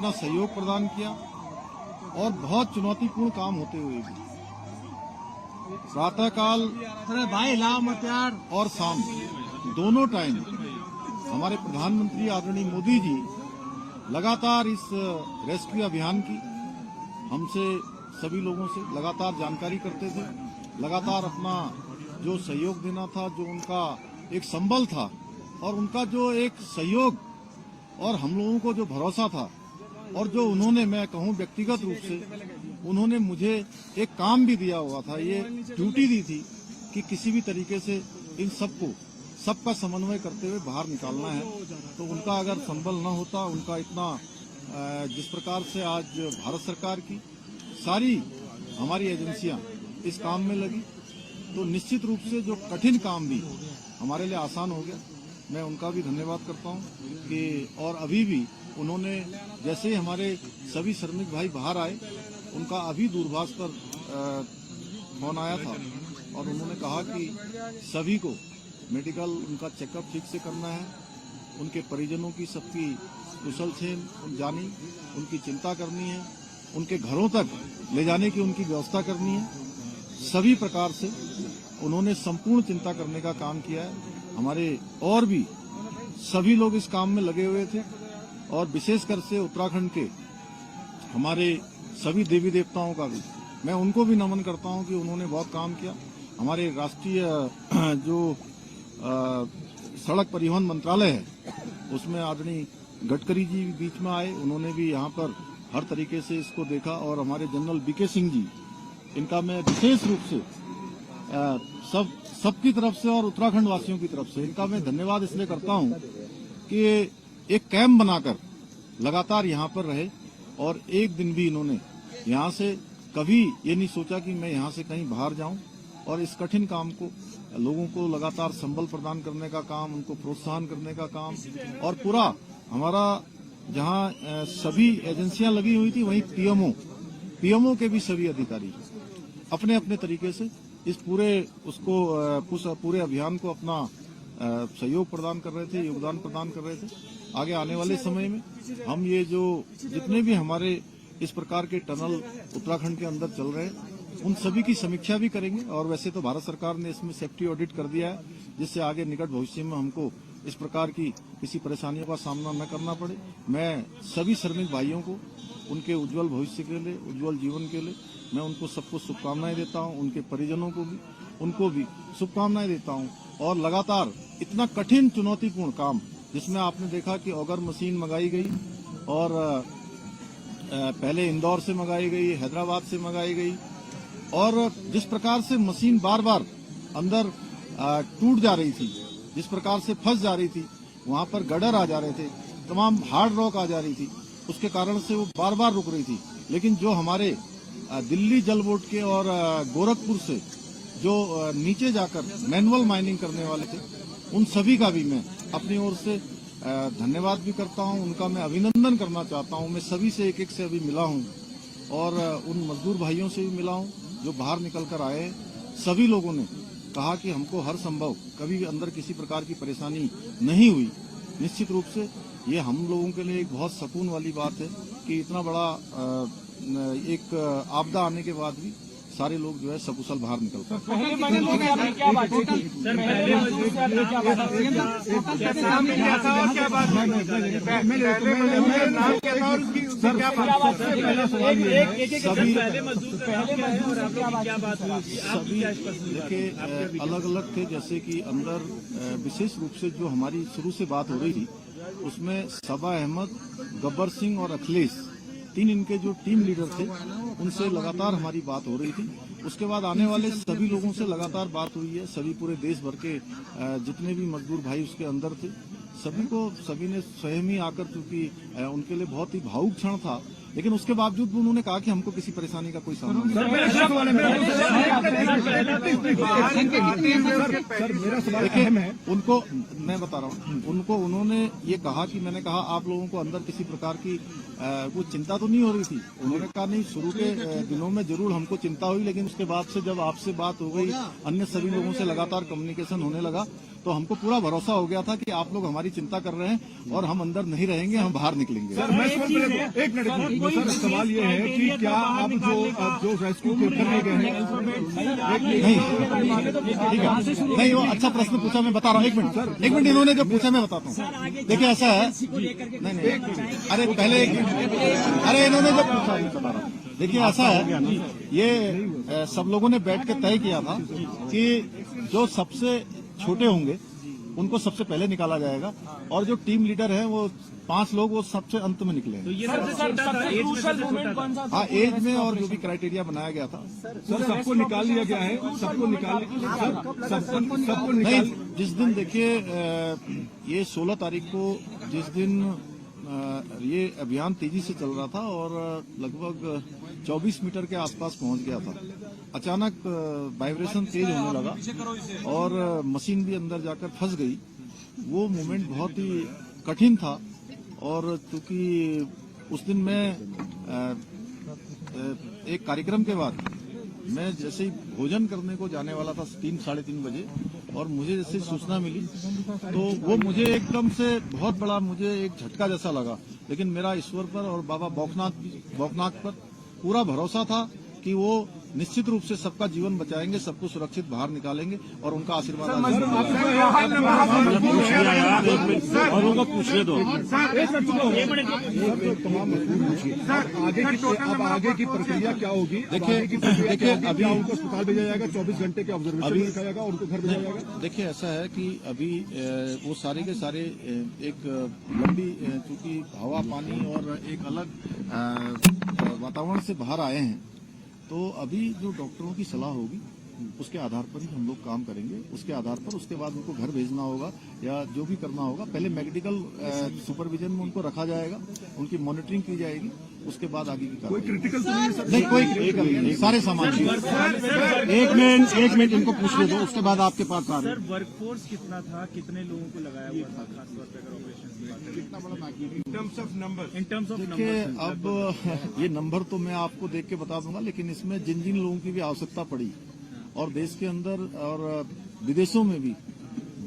अपना सहयोग प्रदान किया और बहुत चुनौतीपूर्ण काम होते हुए भी प्रातःकाल और शाम दोनों टाइम हमारे प्रधानमंत्री आदरणीय मोदी जी लगातार इस रेस्क्यू अभियान की हमसे सभी लोगों से लगातार जानकारी करते थे, लगातार अपना जो सहयोग देना था, जो उनका एक संबल था और उनका जो एक सहयोग और हम लोगों को जो भरोसा था और जो उन्होंने, मैं कहूं व्यक्तिगत रूप से उन्होंने मुझे एक काम भी दिया हुआ था, ये ड्यूटी दी थी कि किसी भी तरीके से इन सबका समन्वय करते हुए बाहर निकालना है। तो उनका अगर संबल न होता, उनका इतना जिस प्रकार से आज भारत सरकार की सारी हमारी एजेंसियां इस काम में लगी, तो निश्चित रूप से जो कठिन काम भी हमारे लिए आसान हो गया। मैं उनका भी धन्यवाद करता हूं कि और अभी भी उन्होंने, जैसे ही हमारे सभी श्रमिक भाई बाहर आए, उनका अभी दूरभाष पर फोन आया था और उन्होंने कहा कि सभी को मेडिकल उनका चेकअप ठीक से करना है, उनके परिजनों की सबकी कुशल क्षेम जानी, उनकी चिंता करनी है, उनके घरों तक ले जाने की उनकी व्यवस्था करनी है। सभी प्रकार से उन्होंने संपूर्ण चिंता करने का काम किया है। हमारे और भी सभी लोग इस काम में लगे हुए थे और विशेषकर से उत्तराखंड के हमारे सभी देवी देवताओं का भी मैं उनको भी नमन करता हूं कि उन्होंने बहुत काम किया। हमारे राष्ट्रीय जो सड़क परिवहन मंत्रालय है, उसमें आदरणीय गडकरी जी बीच में आए, उन्होंने भी यहाँ पर हर तरीके से इसको देखा और हमारे जनरल बीके सिंह जी, इनका मैं विशेष रूप से सबकी तरफ से और उत्तराखंड वासियों की तरफ से इनका मैं धन्यवाद इसलिए करता हूं कि एक कैंप बनाकर लगातार यहाँ पर रहे और एक दिन भी इन्होंने यहाँ से कभी ये नहीं सोचा कि मैं यहाँ से कहीं बाहर जाऊं और इस कठिन काम को लोगों को लगातार संबल प्रदान करने का काम, उनको प्रोत्साहन करने का काम और पूरा हमारा जहाँ सभी एजेंसियां लगी हुई थी, वहीं पीएमओ के भी सभी अधिकारी अपने अपने तरीके से इस पूरे अभियान को अपना सहयोग प्रदान कर रहे थे, योगदान प्रदान कर रहे थे। आगे आने वाले समय में हम ये जो जितने भी हमारे इस प्रकार के टनल उत्तराखंड के अंदर चल रहे हैं, उन सभी की समीक्षा भी करेंगे और वैसे तो भारत सरकार ने इसमें सेफ्टी ऑडिट कर दिया है, जिससे आगे निकट भविष्य में हमको इस प्रकार की किसी परेशानियों का सामना न करना पड़े। मैं सभी श्रमिक भाइयों को उनके उज्जवल भविष्य के लिए, उज्जवल जीवन के लिए मैं उनको सबको शुभकामनाएं देता हूं, उनके परिजनों को भी उनको भी शुभकामनाएं देता हूं। और लगातार इतना कठिन चुनौतीपूर्ण काम, जिसमें आपने देखा कि ऑगर मशीन मंगाई गई और पहले इंदौर से मंगाई गई, हैदराबाद से मंगाई गई और जिस प्रकार से मशीन बार बार अंदर टूट जा रही थी, जिस प्रकार से फंस जा रही थी, वहां पर गडर आ जा रहे थे, तमाम हार्ड रॉक आ जा रही थी, उसके कारण से वो बार बार रुक रही थी। लेकिन जो हमारे दिल्ली जल बोर्ड के और गोरखपुर से जो नीचे जाकर मैनुअल माइनिंग करने वाले थे, उन सभी का भी मैं अपनी ओर से धन्यवाद भी करता हूं, उनका मैं अभिनंदन करना चाहता हूं। मैं सभी से एक से अभी मिला हूं और उन मजदूर भाइयों से भी मिला हूं जो बाहर निकल कर आए हैं। सभी लोगों ने कहा कि हमको हर संभव, कभी अंदर किसी प्रकार की परेशानी नहीं हुई। निश्चित रूप से ये हम लोगों के लिए एक बहुत सुकून वाली बात है कि इतना बड़ा एक आपदा आने के बाद भी सारे लोग जो है सकुशल बाहर निकल पाए। देखिए अलग अलग थे, जैसे कि अंदर विशेष रूप से जो हमारी शुरू से बात हो रही थी, उसमें सबा अहमद, गब्बर सिंह और अखिलेश, तीन इनके जो टीम लीडर थे, उनसे लगातार हमारी बात हो रही थी। उसके बाद आने वाले सभी लोगों से लगातार बात हुई है। सभी पूरे देश भर के जितने भी मजदूर भाई उसके अंदर थे, सभी ने स्वयं ही आकर, क्योंकि उनके लिए बहुत ही भावुक क्षण था, लेकिन उसके बावजूद भी उन्होंने कहा कि हमको किसी परेशानी का कोई सामना नहीं। उनको मैं बता रहा हूँ, उनको उन्होंने ये कहा कि मैंने कहा आप लोगों को अंदर किसी प्रकार की कुछ चिंता तो नहीं हो रही थी। उन्होंने कहा नहीं, शुरू के दिनों में जरूर हमको चिंता हुई, लेकिन उसके बाद से जब आपसे बात हो गई, अन्य सभी लोगों से लगातार कम्युनिकेशन होने लगा, तो हमको पूरा भरोसा हो गया था कि आप लोग हमारी चिंता कर रहे हैं और हम अंदर नहीं रहेंगे, हम बाहर निकलेंगे। एक मिनट सर, सवाल ये है कि क्या आप जो रेस्क्यू के करने गए हैं, नहीं, वो अच्छा प्रश्न पूछा, मैं बता रहा हूँ। एक मिनट इन्होंने जो पूछा मैं बताता हूँ। देखिए ऐसा है, नहीं, अरे पहले अरे इन्होंने जो पूछा मैं बता रहा हूँ। देखिए ऐसा है, ये सब लोगों ने बैठ के तय किया था कि जो सबसे छोटे होंगे उनको सबसे पहले निकाला जाएगा और जो टीम लीडर है वो 5 लोग वो सबसे अंत में निकले। तो ये हाँ, एज में और जो भी क्राइटेरिया बनाया गया था सर सबको निकाल लिया गया है, सबको नहीं। जिस दिन देखिए ये 16 तारीख को जिस दिन ये अभियान तेजी से चल रहा था और लगभग 24 मीटर के आसपास पहुंच गया था, अचानक वाइब्रेशन तेज होने लगा और मशीन भी अंदर जाकर फंस गई। वो मोमेंट बहुत ही कठिन था और चूंकि उस दिन मैं एक कार्यक्रम के बाद मैं जैसे ही भोजन करने को जाने वाला था 3-3:30 बजे और मुझे जैसे सूचना मिली तो वो मुझे एकदम से बहुत बड़ा मुझे एक झटका जैसा लगा। लेकिन मेरा ईश्वर पर और बाबा बौखनाथ पर पूरा भरोसा था कि वो निश्चित रूप से सबका जीवन बचाएंगे, सबको सुरक्षित बाहर निकालेंगे और उनका आशीर्वाद और उनको पूछने दो। आगे की प्रक्रिया क्या होगी? देखिए अभी उनको अस्पताल भेजा जाएगा, 24 घंटे के ऑब्जर्वेशन में रखा जाएगा और उनको घर भेजा जाएगा। देखिए ऐसा है कि अभी वो सारे के सारे एक लंबी चूंकि हवा पानी और एक अलग वातावरण से बाहर आए हैं, तो अभी जो डॉक्टरों की सलाह होगी उसके आधार पर ही हम लोग काम करेंगे। उसके आधार पर उसके बाद उनको घर भेजना होगा या जो भी करना होगा, पहले मेडिकल सुपरविजन में उनको रखा जाएगा, उनकी मॉनिटरिंग की जाएगी, उसके बाद आगे की कोई क्रिटिकल नहीं, कोई नहीं, सारे सामान। एक मिनट इनको पूछने दो, उसके बाद आपके पास आ रहे। सर वर्कफोर्स कितना था, कितने लोगों को लगाया हुआ था, खासतौर पर अगर ऑपरेशन कितना बड़ा इन टर्म्स ऑफ नंबर? देखिए अब ये नंबर तो मैं आपको देख के बता दूंगा, लेकिन इसमें जिन जिन लोगों की भी आवश्यकता पड़ी और देश के अंदर और विदेशों में भी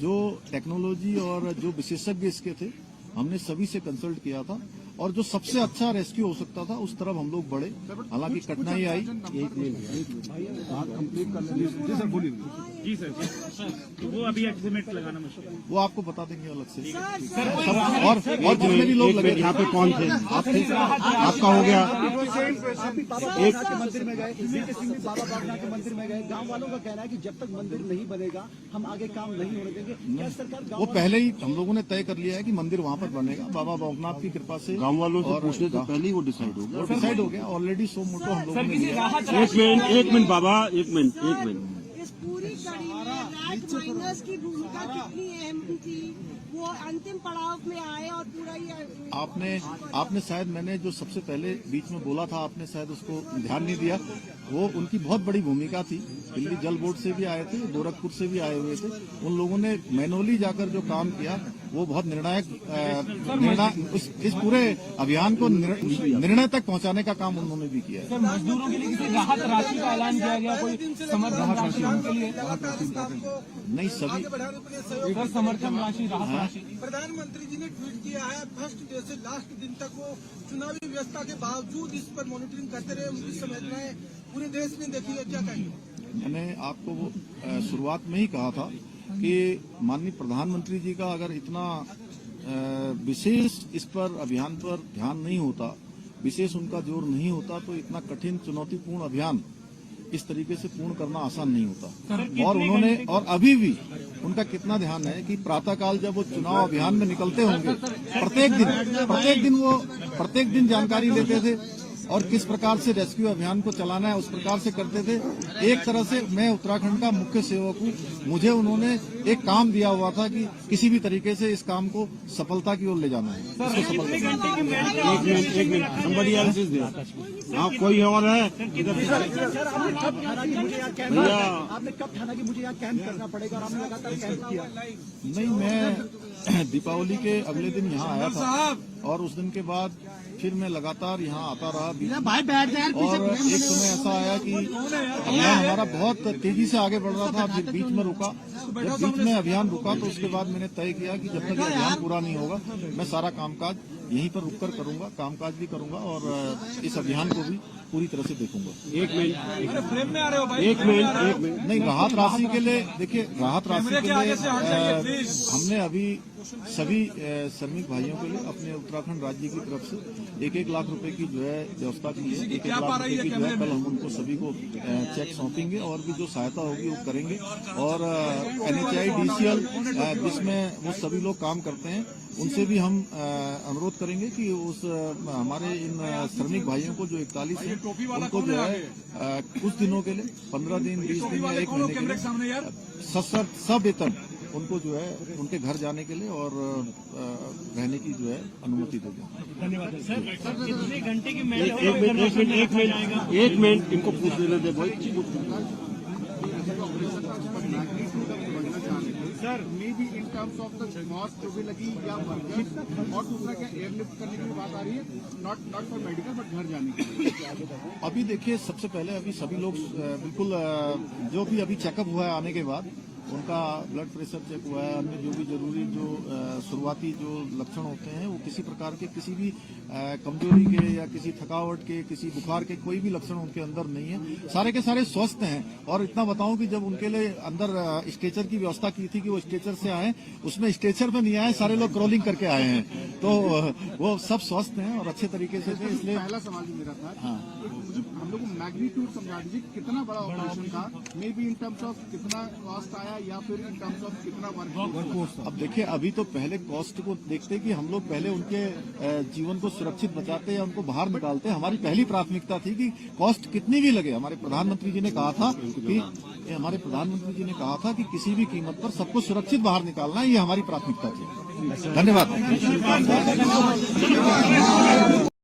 जो टेक्नोलॉजी और जो विशेषज्ञ इसके थे, हमने सभी से कंसल्ट किया था और जो सबसे अच्छा रेस्क्यू हो सकता था उस तरफ हम लोग बढ़े। हालांकि कठिनाई आई। जी सर, तो वो अभी एस्टिमेट लगाना मुश्किल है, वो आपको बता देंगे अलग से। और जितने भी लोग लगे यहाँ पे कौन थे? आप थे, आपका हो गया। एक मंदिर में गए, बाबा बागनाथ के मंदिर में गए। गांव वालों का कहना है कि जब तक मंदिर नहीं बनेगा हम आगे काम नहीं होने देंगे। क्या सरकार वो पहले ही हम लोगों ने तय कर लिया है कि मंदिर वहाँ पर बनेगा, बाबा बागनाथ की कृपा से। गांव वालों से पूछने से पहले ही वो डिसाइड हो गया। डिसाइड हो गया ऑलरेडी। सो मोटो हम लोगों ने लिया। एक मिनट बाबा, एक मिनट। इस पूरी कड़ी में रैट माइनर्स की भूमिका कितनी अहम थी, वो अंतिम पड़ाव में आए और पूरा ये आपने शायद मैंने जो सबसे पहले बीच में बोला था, आपने शायद उसको ध्यान नहीं दिया। वो उनकी बहुत बड़ी भूमिका थी। दिल्ली जल बोर्ड से भी आए थे, गोरखपुर से भी आए हुए थे। उन लोगों ने मैनुअली जाकर जो काम किया वो बहुत निर्णायक इस पूरे अभियान को निर्णय तक पहुंचाने का काम उन्होंने भी किया है। सर मजदूरों के लिए किसी राहत राशि का ऐलान किया गया, कोई समर्थन राशि उनके लिए? नहीं, सभी समर्थन राशि, राहत राशि। प्रधानमंत्री जी ने ट्वीट किया है, फर्स्ट डे से लास्ट दिन तक वो चुनावी व्यवस्था के बावजूद इस पर मॉनिटरिंग करते रहे। उनकी संवेदनाएं पूरे देश ने देखी है, क्या कहेंगे? मैंने आपको वो शुरुआत में ही कहा था कि माननीय प्रधानमंत्री जी का अगर इतना विशेष इस पर अभियान पर ध्यान नहीं होता, विशेष उनका जोर नहीं होता, तो इतना कठिन चुनौतीपूर्ण अभियान इस तरीके से पूर्ण करना आसान नहीं होता। और उन्होंने और अभी भी उनका कितना ध्यान है कि प्रातःकाल जब वो चुनाव अभियान में निकलते होंगे, प्रत्येक दिन जानकारी लेते थे और किस प्रकार से रेस्क्यू अभियान को चलाना है उस प्रकार से करते थे। एक तरह से मैं उत्तराखंड का मुख्य सेवक हूँ, मुझे उन्होंने एक काम दिया हुआ था कि किसी भी तरीके से इस काम को सफलता की ओर ले जाना है। एक minute somebody else is there। हाँ, कोई और है? आपने कब ठाना कि मुझे यहाँ कैंप करना पड़ेगा और आपने लगातार कैंप किया? नहीं, मैं दीपावली के अगले दिन यहाँ आया था और उस दिन के बाद फिर मैं लगातार यहाँ आता रहा और एक समय ऐसा आया कि अभियान हमारा बहुत तेजी से आगे बढ़ रहा था, फिर बीच में रुका। जब बीच में अभियान रुका तो उसके बाद मैंने तय किया कि जब तक ये अभियान पूरा नहीं होगा मैं सारा कामकाज यहीं पर रुककर करूंगा, कामकाज भी करूंगा और इस अभियान को भी पूरी तरह से देखूंगा। एक मिनट नहीं, राहत राशि के लिए देखिए, राहत राशि के लिए हमने अभी सभी श्रमिक भाइयों के लिए अपने उत्तराखंड राज्य की तरफ से 1-1 लाख रुपए की जो है व्यवस्था की है। 1-1 लाख रुपए की जो है कल हम उनको सभी को चेक सौंपेंगे और भी जो सहायता होगी वो करेंगे। और NHI DCL जिसमें वो सभी लोग काम करते हैं उनसे भी हम अनुरोध करेंगे कि उस हमारे इन श्रमिक भाइयों को जो 41 हैं उनको जो है कुछ दिनों के लिए 15 दिन 20 दिन या 1 महीने के लिए सवेतन उनको जो है उनके घर जाने के लिए और रहने की जो है अनुमति देंगे। धन्यवाद सर। कितने घंटे की एक मिनट इनको पूछ लेने दे भाई। Sir may be in terms of the cost जो भी लगी या वर्कर्स और दूसरा क्या एयरलिफ्ट करने की बात आ रही है, नॉट फॉर मेडिकल बट घर जाने के लिए। अभी देखिए, सबसे पहले अभी सभी लोग बिल्कुल जो भी अभी चेकअप हुआ है आने के बाद उनका ब्लड प्रेशर चेक हुआ है, अन्य जो भी जरूरी जो शुरुआती जो लक्षण होते हैं वो किसी प्रकार के किसी भी कमजोरी के या किसी थकावट के किसी बुखार के कोई भी लक्षण उनके अंदर नहीं है, सारे के सारे स्वस्थ हैं। और इतना बताऊं कि जब उनके लिए अंदर स्ट्रेचर की व्यवस्था की थी कि वो स्ट्रेचर से आए, उसमें स्ट्रेचर में नहीं आए, सारे लोग क्रॉलिंग करके आए हैं, तो वो सब स्वस्थ हैं और अच्छे तरीके से थे। इसलिए पहला सवाल जो मेरा था, हाँ, हम लोग को मैग्नीट्यूड समझा दीजिए कितना बड़ा ऑपरेशन था, may be in terms of कितना कॉस्ट आया या फिर इन टर्म्स ऑफ कितना वर्कफोर्स। अब देखिए, अभी तो पहले कॉस्ट को देखते कि हम लोग पहले उनके जीवन को सुरक्षित बचाते या उनको बाहर निकालते। हमारी पहली प्राथमिकता थी कि कॉस्ट कितनी भी लगे। हमारे प्रधानमंत्री जी ने कहा था कि किसी भी कीमत पर सबको सुरक्षित बाहर निकालना, ये हमारी प्राथमिकता थी। धन्यवाद।